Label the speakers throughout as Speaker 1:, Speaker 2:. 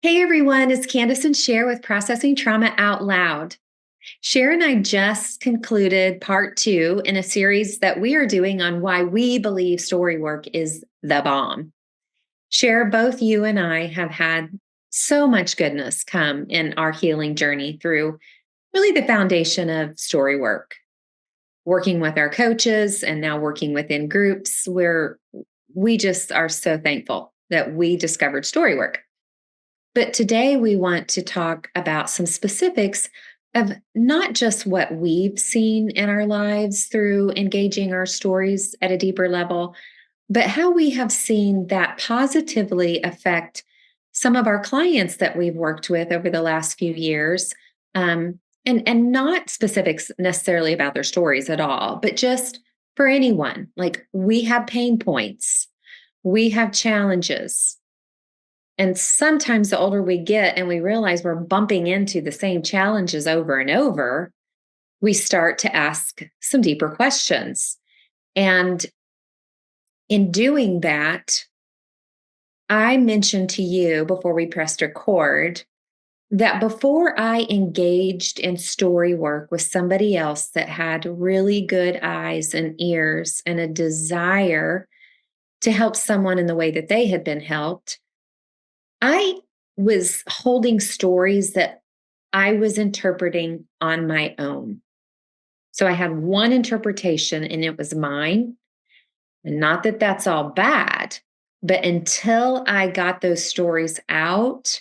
Speaker 1: Hey everyone, it's Kandace and Sher with Processing Trauma Out Loud. Cher and I just concluded part two in a series that we are doing on why we believe story work is the bomb. Cher, both you and I have had so much goodness come in our healing journey through really the foundation of story work, working with our coaches and now working within groups where we just are so thankful that we discovered story work. But today we want to talk about some specifics of not just what we've seen in our lives through engaging our stories at a deeper level, but how we have seen that positively affect some of our clients that we've worked with over the last few years. And not specifics necessarily about their stories at all, but just for anyone. Like we have pain points, we have challenges, and sometimes the older we get and we realize we're bumping into the same challenges over and over, we start to ask some deeper questions. And in doing that, I mentioned to you before we pressed record that before I engaged in story work with somebody else that had really good eyes and ears and a desire to help someone in the way that they had been helped, I was holding stories that I was interpreting on my own. So I had one interpretation and it was mine. And not that that's all bad, but until I got those stories out,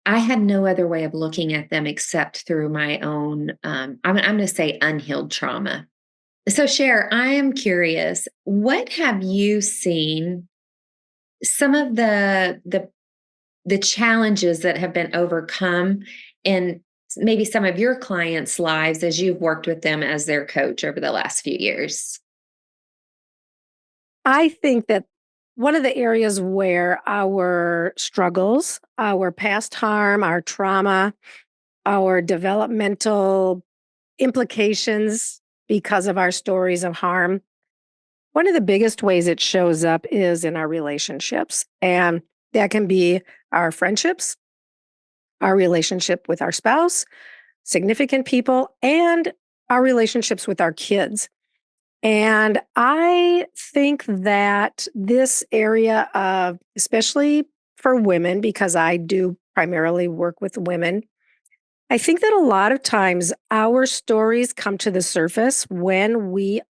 Speaker 1: I had no other way of looking at them except through my own, I'm going to say unhealed trauma. So, Cher, I am curious, what have you seen some of the challenges that have been overcome in maybe some of your clients' lives as you've worked with them as their coach over the last few years?
Speaker 2: I think that one of the areas where our struggles, our past harm, our trauma, our developmental implications because of our stories of harm, one of the biggest ways it shows up is in our relationships. And that can be our friendships, our relationship with our spouse, significant people, and our relationships with our kids. And I think that this area of, especially for women, because I do primarily work with women, I think that a lot of times our stories come to the surface when we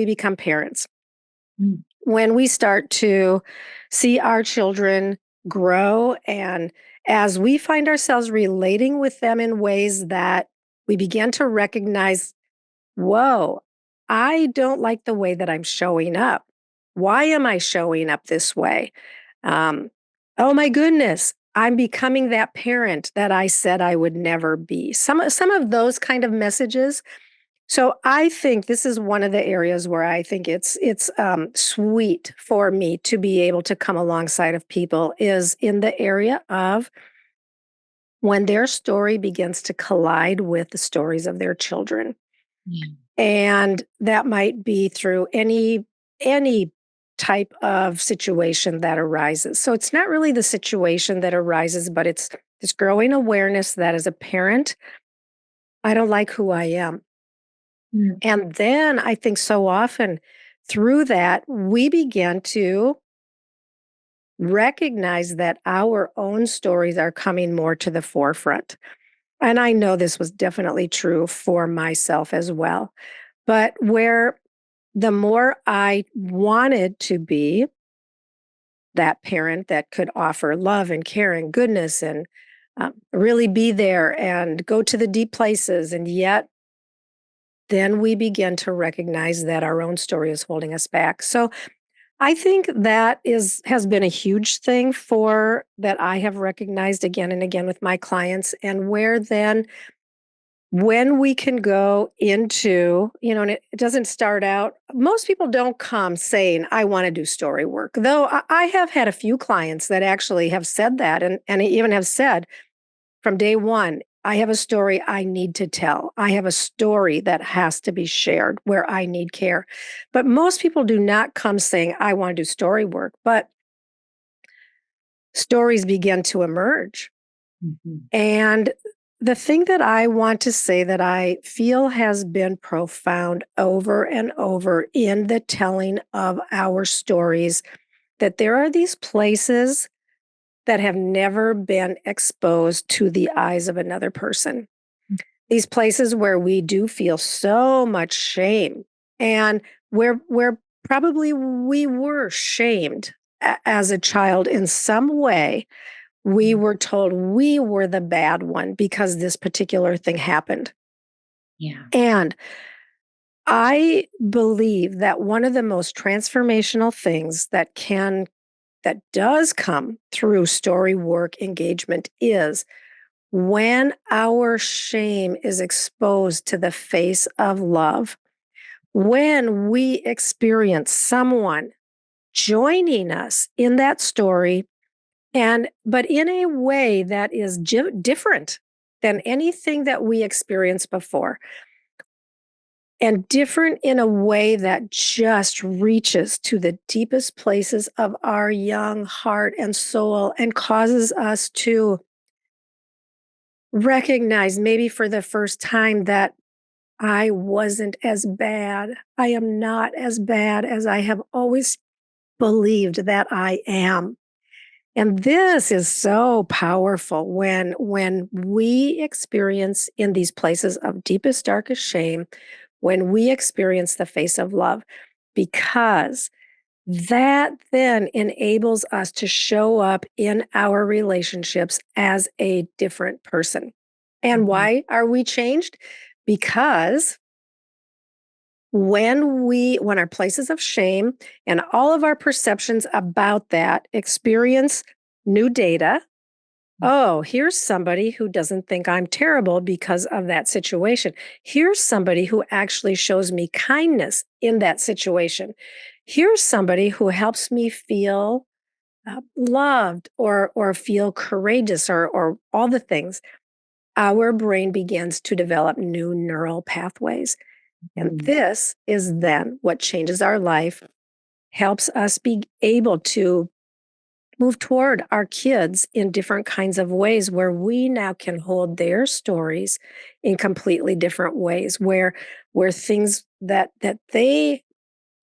Speaker 2: become parents,
Speaker 1: Mm.
Speaker 2: when we start to see our children grow. And as we find ourselves relating with them in ways that we begin to recognize, whoa, I don't like the way that I'm showing up. Why am I showing up this way? Um, oh my goodness, I'm becoming that parent that I said I would never be. Some of those kind of messages. So I think this is one of the areas where I think it's sweet for me to be able to come alongside of people is in the area of when their story begins to collide with the stories of their children.
Speaker 1: Yeah.
Speaker 2: And that might be through any type of situation that arises. So it's not really the situation that arises, but it's this growing awareness that as a parent, I don't like who I am.
Speaker 1: Mm.
Speaker 2: And then I think so often through that, we begin to recognize that our own stories are coming more to the forefront. And I know this was definitely true for myself as well. But where the more I wanted to be that parent that could offer love and care and goodness and really be there and go to the deep places. And yet, then we begin to recognize that our own story is holding us back. So I think that has been a huge thing for that I have recognized again and again with my clients, and where then when we can go into, and it doesn't start out, most people don't come saying, I want to do story work. Though I have had a few clients that actually have said that and even have said from day one, I have a story I need to tell. I have a story that has to be shared where I need care. But most people do not come saying, I want to do story work. But stories begin to emerge.
Speaker 1: Mhm.
Speaker 2: And the thing that I want to say that I feel has been profound over and over in the telling of our stories, that there are these places that have never been exposed to the eyes of another person. These places where we do feel so much shame, and where probably we were shamed as a child in some way. We
Speaker 1: Mhm.
Speaker 2: were told we were the bad one because this particular thing happened.
Speaker 1: Yeah.
Speaker 2: And I believe that one of the most transformational things that does come through story work engagement is when our shame is exposed to the face of love, when we experience someone joining us in that story, but in a way that is different than anything that we experienced before, and different in a way that just reaches to the deepest places of our young heart and soul and causes us to recognize, maybe for the first time, that I wasn't as bad. I am not as bad as I have always believed that I am. And this is so powerful when we experience in these places of deepest, darkest shame, when we experience the face of love, because that then enables us to show up in our relationships as a different person. And
Speaker 1: Mhm.
Speaker 2: why are we changed? Because when our places of shame and all of our perceptions about that experience new data, oh, here's somebody who doesn't think I'm terrible because of that situation. Here's somebody who actually shows me kindness in that situation. Here's somebody who helps me feel loved or feel courageous or all the things. Our brain begins to develop new neural pathways. And
Speaker 1: Mhm.
Speaker 2: this is then what changes our life, helps us be able to move toward our kids in different kinds of ways, where we now can hold their stories in completely different ways, where things that they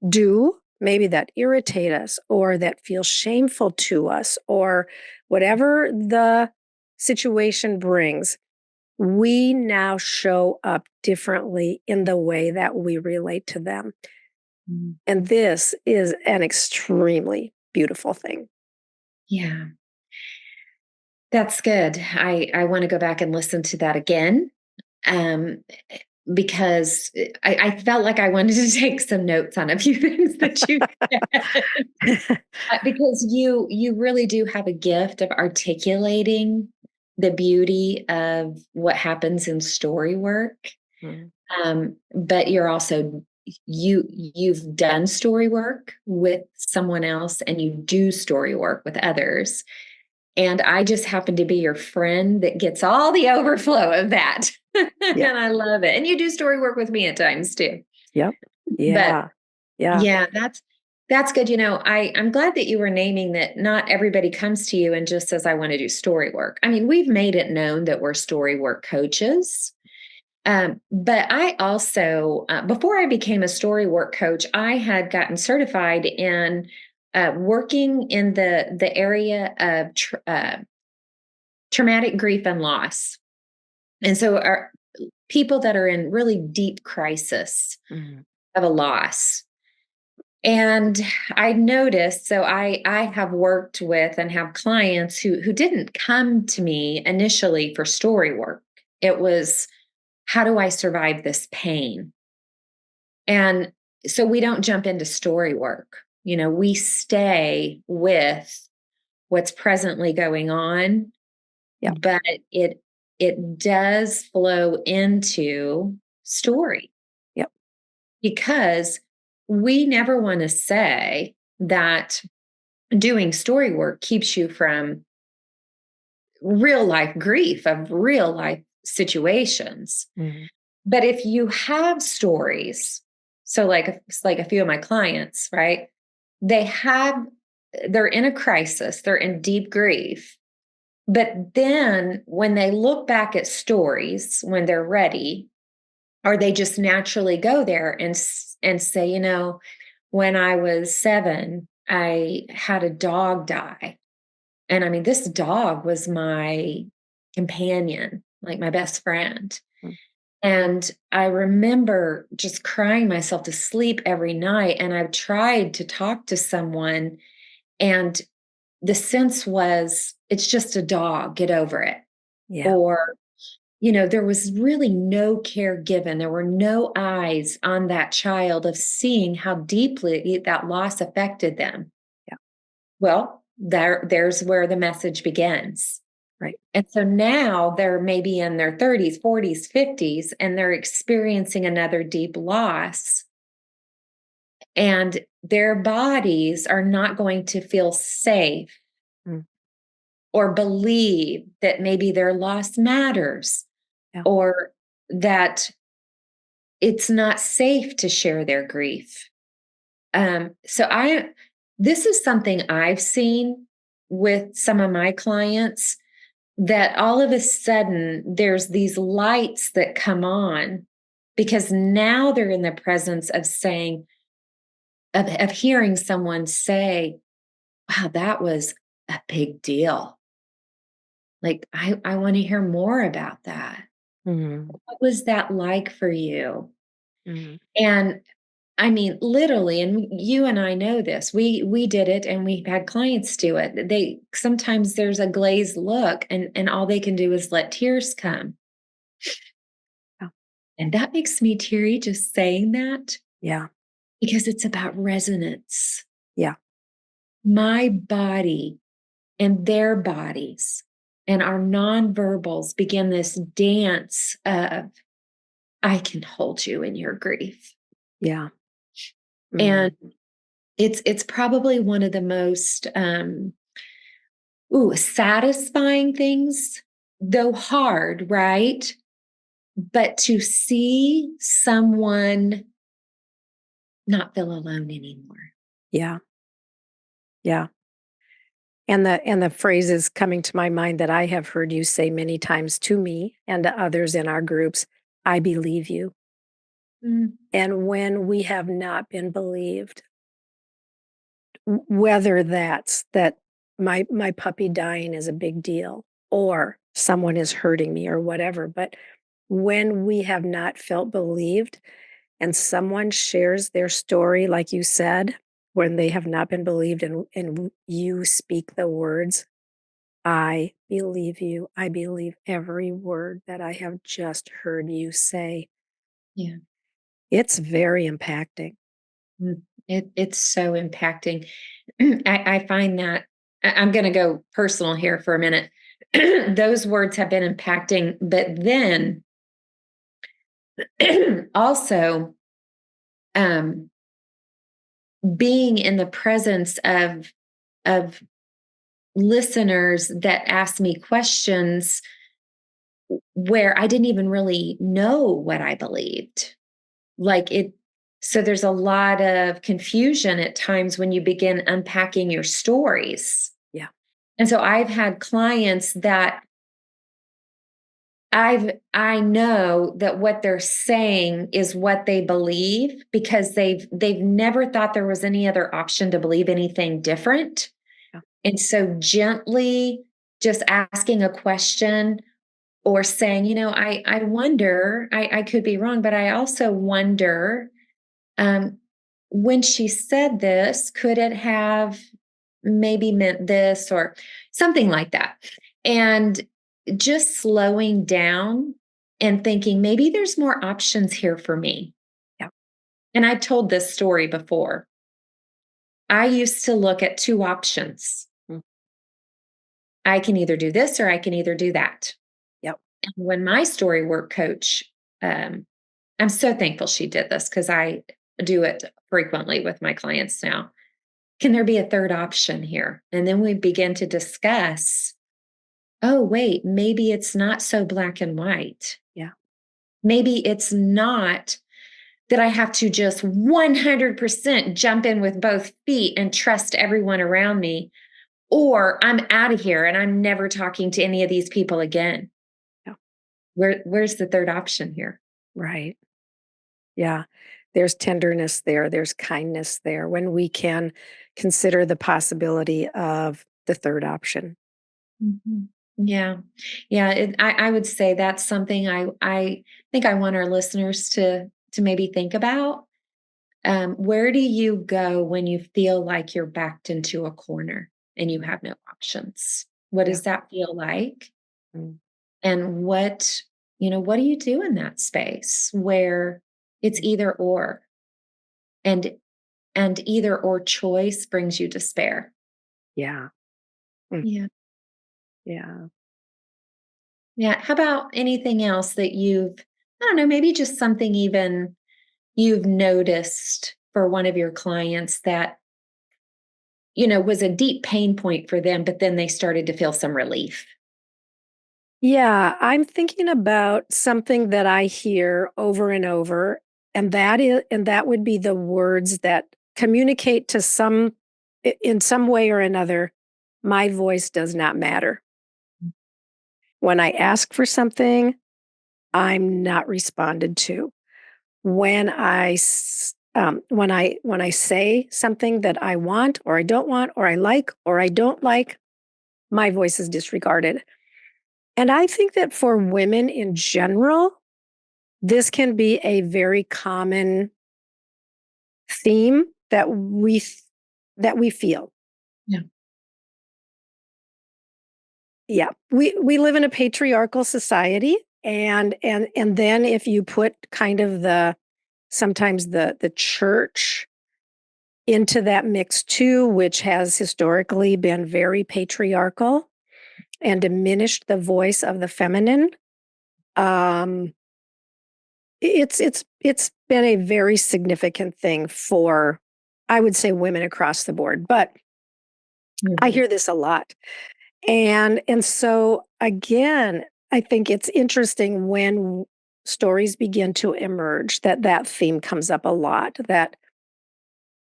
Speaker 2: do, maybe that irritate us or that feel shameful to us, or whatever the situation brings, we now show up differently in the way that we relate to them.
Speaker 1: Mhm.
Speaker 2: And this is an extremely beautiful thing.
Speaker 1: Yeah, that's good. I want to go back and listen to that again, um, because I felt like I wanted to take some notes on a few things that you said. Because you really do have a gift of articulating the beauty of what happens in story work.
Speaker 2: Mm.
Speaker 1: But you're also you've done story work with someone else and you do story work with others. And I just happen to be your friend that gets all the overflow of that.
Speaker 2: Yeah.
Speaker 1: And I love it. And you do story work with me at times too.
Speaker 2: Yep.
Speaker 1: But
Speaker 2: Yeah. Yeah.
Speaker 1: yeah, that's good. I'm glad that you were naming that not everybody comes to you and just says, I want to do story work. I mean, we've made it known that we're story work coaches. But I also, before I became a story work coach, I had gotten certified in working in the area of traumatic grief and loss. And so, our people that are in really deep crisis
Speaker 2: Mhm.
Speaker 1: of a loss. And I noticed, so I have worked with and have clients who didn't come to me initially for story work. It was, how do I survive this pain? And so we don't jump into story work. We stay with what's presently going on,
Speaker 2: Yep.
Speaker 1: but it does flow into story,
Speaker 2: Yep.
Speaker 1: because we never want to say that doing story work keeps you from real life grief of real life situations.
Speaker 2: Mhm.
Speaker 1: But if you have stories, so like a few of my clients, right? They have they're in a crisis, they're in deep grief. But then when they look back at stories when they're ready, or they just naturally go there and say, when I was 7, I had a dog die. And I mean, this dog was my companion, like my best friend.
Speaker 2: Mm.
Speaker 1: And I remember just crying myself to sleep every night. And I've tried to talk to someone, and the sense was, it's just a dog, get over it.
Speaker 2: Yeah.
Speaker 1: Or, there was really no care given. There were no eyes on that child of seeing how deeply that loss affected them.
Speaker 2: Yeah.
Speaker 1: Well, there's where the message begins.
Speaker 2: Right.
Speaker 1: And so now they're maybe in their 30s, 40s, 50s, and they're experiencing another deep loss. And their bodies are not going to feel safe
Speaker 2: Mm.
Speaker 1: or believe that maybe their loss matters,
Speaker 2: Yeah.
Speaker 1: or that it's not safe to share their grief. So this is something I've seen with some of my clients, that all of a sudden there's these lights that come on because now they're in the presence of saying, of hearing someone say, wow, that was a big deal. Like, I want to hear more about that.
Speaker 2: Mhm.
Speaker 1: What was that like for you?
Speaker 2: Mhm.
Speaker 1: And I mean, literally, and you and I know this. We did it, and we've had clients do it. They sometimes there's a glazed look, and all they can do is let tears come.
Speaker 2: Yeah.
Speaker 1: And that makes me teary just saying that,
Speaker 2: Yeah.
Speaker 1: because it's about resonance.
Speaker 2: Yeah.
Speaker 1: My body and their bodies and our nonverbals begin this dance of, I can hold you in your grief.
Speaker 2: Yeah.
Speaker 1: And
Speaker 2: Mhm.
Speaker 1: it's probably one of the most satisfying things, though hard, right? But to see someone not feel alone anymore.
Speaker 2: Yeah. Yeah. And the phrases coming to my mind that I have heard you say many times to me and to others in our groups, I believe you.
Speaker 1: Mm,
Speaker 2: And when we have not been believed, whether that's that my puppy dying is a big deal, or someone is hurting me, or whatever, but when we have not felt believed and someone shares their story, like you said, when they have not been believed, and you speak the words, I believe you. I believe every word that I have just heard you say.
Speaker 1: yeah.
Speaker 2: It's very impacting.
Speaker 1: It's so impacting. I find that I'm going to go personal here for a minute. Those words have been impacting, but then also um, being in the presence of listeners that ask me questions where I didn't even really know what I believed. Like it, so there's a lot of confusion at times when you begin unpacking your stories.
Speaker 2: Yeah.
Speaker 1: And so I've had clients that I know that what they're saying is what they believe, because they've never thought there was any other option to believe anything different.
Speaker 2: Yeah.
Speaker 1: And so gently just asking a question, or saying, I wonder, I could be wrong, but I also wonder, um, when she said this, could it have maybe meant this or something like that? And just slowing down and thinking, maybe there's more options here for me.
Speaker 2: Yeah.
Speaker 1: And I've told this story before. I used to look at two options.
Speaker 2: Mm.
Speaker 1: I can either do this or I can either do that.
Speaker 2: Yep.
Speaker 1: And when my story work coach, um, I'm so thankful she did this, because I do it frequently with my clients now. Can there be a third option here? And then we begin to discuss, oh, wait, maybe it's not so black and white.
Speaker 2: Yeah.
Speaker 1: Maybe it's not that I have to just 100% jump in with both feet and trust everyone around me, or I'm out of here and I'm never talking to any of these people again.
Speaker 2: Yeah.
Speaker 1: Where's the third option here?
Speaker 2: Right. Yeah. There's tenderness there. There's kindness there when we can consider the possibility of the third option.
Speaker 1: Mhm. Yeah. Yeah, I would say that's something I think I want our listeners to maybe think about. Where do you go when you feel like you're backed into a corner and you have no options? What
Speaker 2: Yeah.
Speaker 1: does that feel like?
Speaker 2: Mm.
Speaker 1: And what do you do in that space where it's
Speaker 2: Mm.
Speaker 1: either or, and either or choice brings you despair?
Speaker 2: Yeah. Mm.
Speaker 1: Yeah.
Speaker 2: Yeah.
Speaker 1: Yeah. How about anything else that I don't know, maybe just something even you've noticed for one of your clients that, was a deep pain point for them, but then they started to feel some relief?
Speaker 2: Yeah, I'm thinking about something that I hear over and over, and that would be the words that communicate to in some way or another, my voice does not matter. When I ask for something, I'm not responded to. When I say something that I want or I don't want or I like or I don't like, my voice is disregarded. And I think that for women in general, this can be a very common theme that we feel.
Speaker 1: Yeah.
Speaker 2: Yeah. We live in a patriarchal society, and then if you put kind of the sometimes the church into that mix too, which has historically been very patriarchal and diminished the voice of the feminine. Um it's been a very significant thing for, I would say, women across the board, but I
Speaker 1: Mhm.
Speaker 2: hear this a lot. And so again, I think it's interesting when stories begin to emerge that that theme comes up a lot, that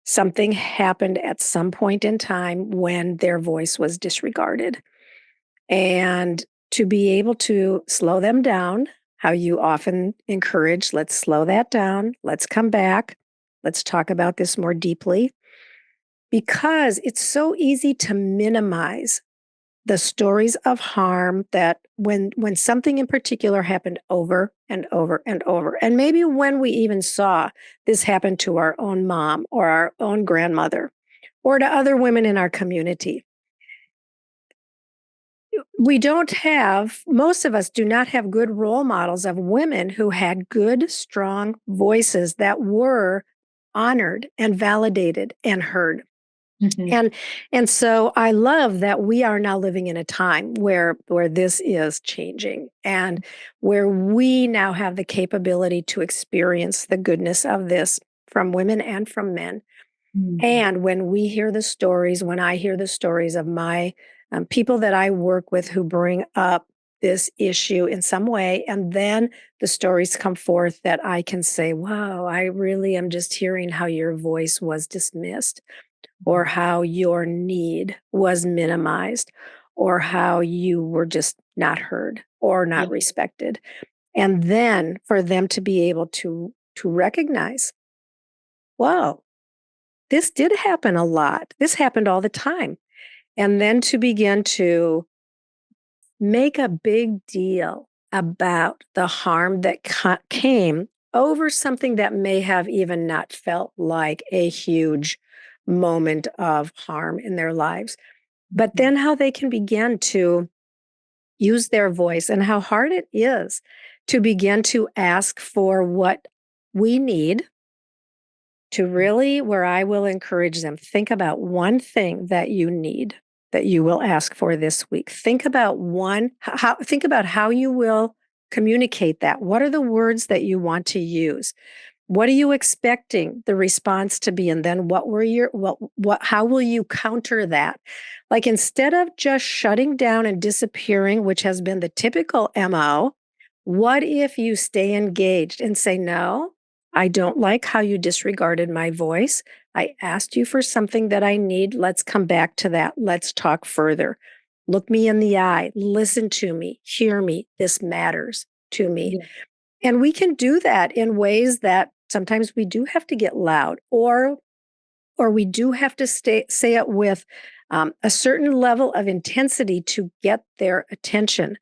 Speaker 2: something happened at some point in time when their voice was disregarded. And to be able to slow them down, how you often encourage, let's slow that down, let's come back, let's talk about this more deeply, because it's so easy to minimize the stories of harm that when something in particular happened over and over and over, and maybe when we even saw this happen to our own mom or our own grandmother or to other women in our community, we don't have, most of us do not have good role models of women who had good, strong voices that were honored and validated and heard.
Speaker 1: Mhm.
Speaker 2: And and so I love that we are now living in a time where this is changing and where we now have the capability to experience the goodness of this from women and from men.
Speaker 1: Mhm.
Speaker 2: And when we hear the stories, when I hear the stories of my people that I work with who bring up this issue in some way, and then the stories come forth that I can say, wow, I really am just hearing how your voice was dismissed, or how your need was minimized, or how you were just not heard or
Speaker 1: Yeah.
Speaker 2: not respected. And then for them to be able to recognize, whoa, this did happen a lot. This happened all the time. And then to begin to make a big deal about the harm that came over something that may have even not felt like a huge moment of harm in their lives. But
Speaker 1: Mhm.
Speaker 2: then how they can begin to use their voice and how hard it is to begin to ask for what we need, to really, where I will encourage them, think about one thing that you need that you will ask for this week. Think about think about how you will communicate that. What are the words that you want to use? What are you expecting the response to be? And then how will you counter that? Like, instead of just shutting down and disappearing, which has been the typical MO, what if you stay engaged and say, no, I don't like how you disregarded my voice. I asked you for something that I need. Let's come back to that. Let's talk further. Look me in the eye. Listen to me. Hear me. This matters to me.
Speaker 1: Yeah.
Speaker 2: And we can do that in ways that sometimes we do have to get loud, or we do have to say it with a certain level of intensity to get their attention.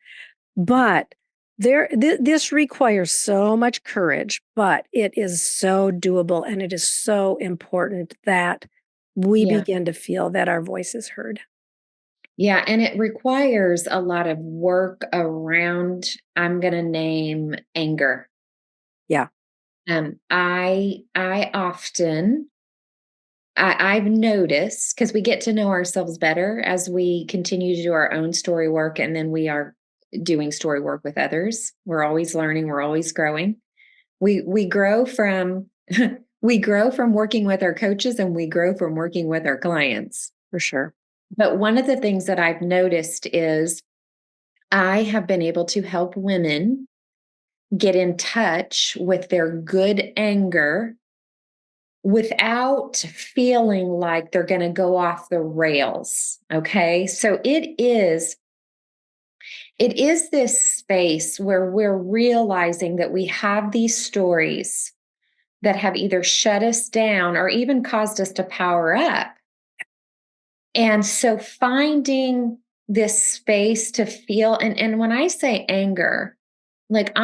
Speaker 2: But this requires so much courage, but it is so doable, and it is so important that we
Speaker 1: Yeah.
Speaker 2: begin to feel that our voice is heard.
Speaker 1: Yeah, and it requires a lot of work around, I'm going to name anger.
Speaker 2: Yeah,
Speaker 1: I often I've noticed, because we get to know ourselves better as we continue to do our own story work, and then we are doing story work with others. We're always learning, we're always growing. We grow from we grow from working with our coaches, and we grow from working with our clients.
Speaker 2: for sure.
Speaker 1: But one of the things that I've noticed is I have been able to help women get in touch with their good anger without feeling like they're going to go off the rails. Okay. So it is this space where we're realizing that we have these stories that have either shut us down or even caused us to power up. And so finding this space to feel, and when I say anger, like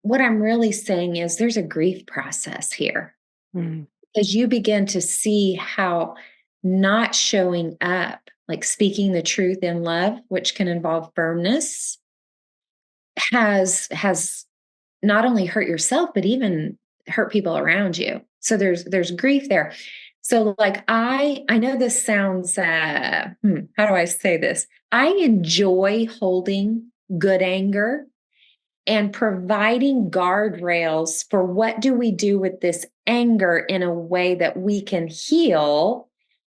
Speaker 1: what I'm really saying is there's a grief process here.
Speaker 2: Mm,
Speaker 1: As you begin to see how not showing up, like speaking the truth in love, which can involve firmness, has not only hurt yourself but even hurt people around you. So there's grief there. So like I know this sounds how do I say this? I enjoy holding good anger and providing guardrails for what do we do with this anger in a way that we can heal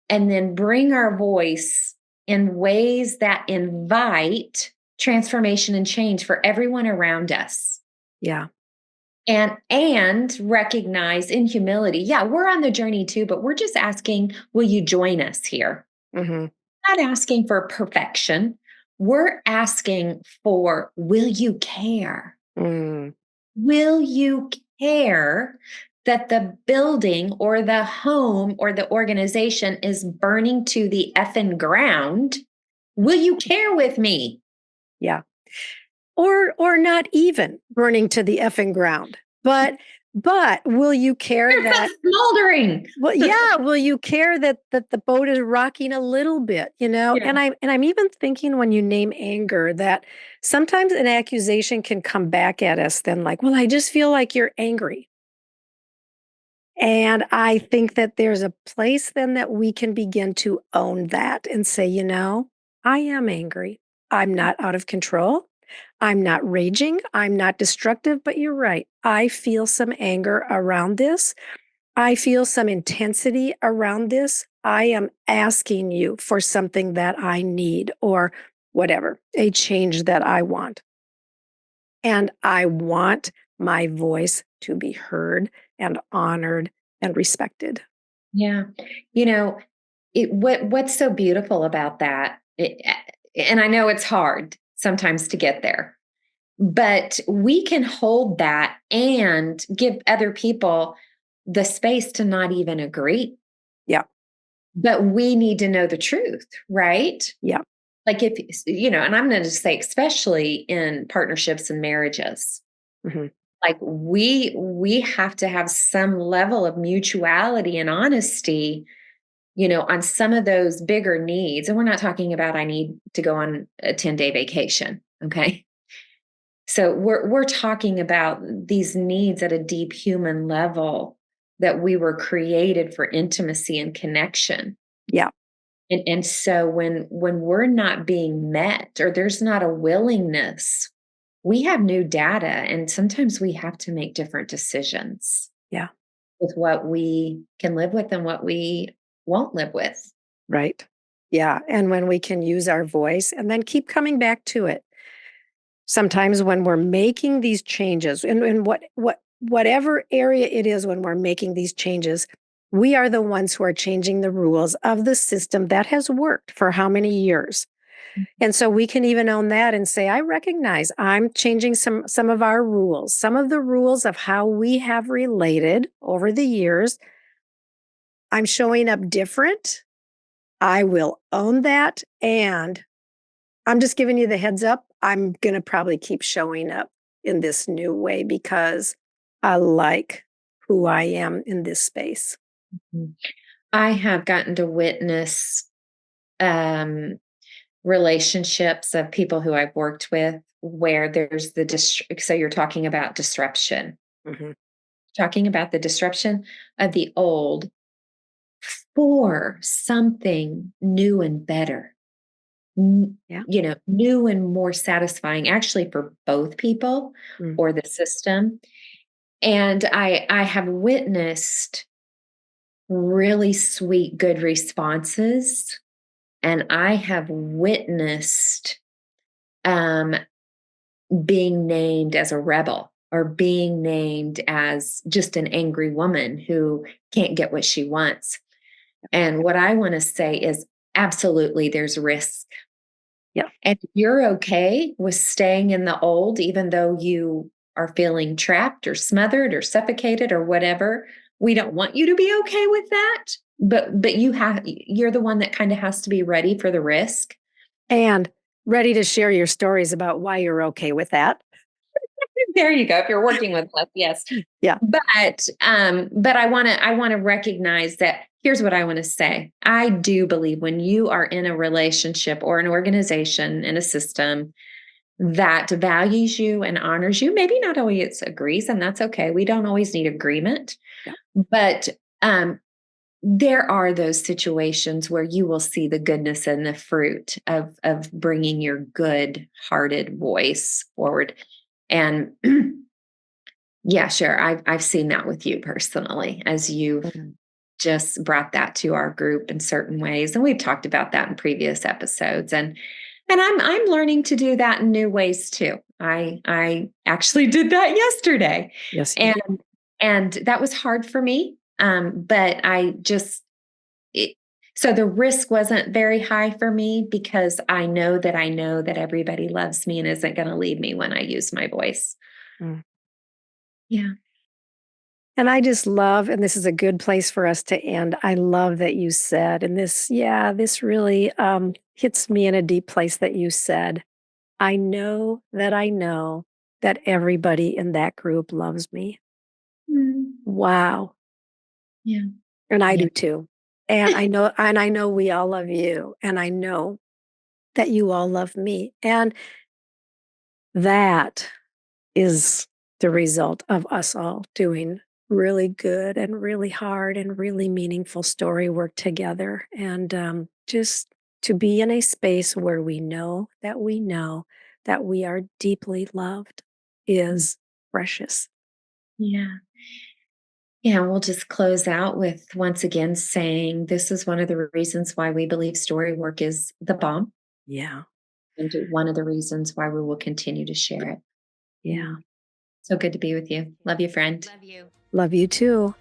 Speaker 1: and then bring our voice in ways that invite transformation and change for everyone around us.
Speaker 2: yeah.
Speaker 1: And recognize in humility, yeah, we're on the journey too, but we're just asking, will you join us here?
Speaker 2: Hmm.
Speaker 1: Not asking for perfection. We're asking for, will you care?
Speaker 2: Mm,
Speaker 1: Will you care that the building or the home or the organization is burning to the effing ground? Will you care with me?
Speaker 2: yeah. Or not even burning to the effing ground. But will you care
Speaker 1: They're
Speaker 2: that
Speaker 1: just smoldering.
Speaker 2: well, yeah, will you care that the boat is rocking a little bit, you know?
Speaker 1: Yeah.
Speaker 2: And I'm even thinking when you name anger that sometimes an accusation can come back at us then like, well, I just feel like you're angry. And I think that there's a place then that we can begin to own that and say, you know, I am angry. I'm not out of control. I'm not raging. I'm not destructive, but you're right. I feel some anger around this. I feel some intensity around this. I am asking you for something that I need or whatever, a change that I want. And I want my voice to be heard and honored and respected.
Speaker 1: Yeah. You know, what's so beautiful about that, and I know it's hard sometimes to get there, but we can hold that and give other people the space to not even agree.
Speaker 2: Yeah.
Speaker 1: But we need to know the truth, right?
Speaker 2: Yeah.
Speaker 1: Like if, and I'm going to say, especially in partnerships and marriages,
Speaker 2: Mhm.
Speaker 1: like we have to have some level of mutuality and honesty, on some of those bigger needs. And we're not talking about I need to go on a 10-day vacation. Okay. So we're talking about these needs at a deep human level that we were created for intimacy and connection.
Speaker 2: Yeah.
Speaker 1: And so when we're not being met or there's not a willingness, we have new data and sometimes we have to make different decisions
Speaker 2: Yeah.
Speaker 1: with what we can live with and what we won't live with.
Speaker 2: Right. Yeah. And when we can use our voice and then keep coming back to it. Sometimes when we're making these changes and what whatever area it is when we're making these changes, we are the ones who are changing the rules of the system that has worked for how many years. And so we can even own that and say, I recognize I'm changing some of our rules, some of the rules of how we have related over the years. I'm showing up different. I will own that. And I'm just giving you the heads up. I'm going to probably keep showing up in this new way because I like who I am in this space.
Speaker 1: Mhm. I have gotten to witness um, relationships of people who I've worked with where there's so you're talking about disruption,
Speaker 2: Mhm.
Speaker 1: talking about the disruption of the old for something new and better,
Speaker 2: Yeah.
Speaker 1: new and more satisfying, actually, for both people
Speaker 2: Mm.
Speaker 1: or the system. And I have witnessed really sweet, good responses. And I have witnessed um, being named as a rebel or being named as just an angry woman who can't get what she wants. And what I want to say is absolutely there's risk.
Speaker 2: Yeah.
Speaker 1: And you're okay with staying in the old, even though you are feeling trapped or smothered or suffocated or whatever. We don't want you to be okay with that. But you're the one that kind of has to be ready for the risk.
Speaker 2: And ready to share your stories about why you're okay with that.
Speaker 1: There you go. If you're working with us, yes.
Speaker 2: Yeah.
Speaker 1: But I want to recognize that here's what I want to say. I do believe when you are in a relationship or an organization in a system that values you and honors you, maybe not always agrees, and that's okay. We don't always need agreement,
Speaker 2: Yeah.
Speaker 1: but there are those situations where you will see the goodness and the fruit of bringing your good-hearted voice forward. And yeah, sure. I've seen that with you personally as you've
Speaker 2: Mhm.
Speaker 1: just brought that to our group in certain ways, and we've talked about that in previous episodes. And I'm learning to do that in new ways too. I actually did that yesterday,
Speaker 2: Yes, you
Speaker 1: and
Speaker 2: did.
Speaker 1: and that was hard for me. But it, so the risk wasn't very high for me because I know that everybody loves me and isn't going to leave me when I use my voice.
Speaker 2: Mm.
Speaker 1: Yeah.
Speaker 2: And I just love, and this is a good place for us to end. I love that you said, and this really hits me in a deep place that you said, I know that everybody in that group loves me.
Speaker 1: Mm.
Speaker 2: Wow.
Speaker 1: Yeah.
Speaker 2: And I
Speaker 1: Yeah.
Speaker 2: do too. And I know we all love you. And I know that you all love me. And that is the result of us all doing really good and really hard and really meaningful story work together. And just to be in a space where we know that we are deeply loved is precious.
Speaker 1: Yeah. Yeah, we'll just close out with once again saying this is one of the reasons why we believe story work is the bomb,
Speaker 2: Yeah.
Speaker 1: and one of the reasons why we will continue to share it.
Speaker 2: Yeah.
Speaker 1: So good to be with you. Love you, friend.
Speaker 2: Love you too.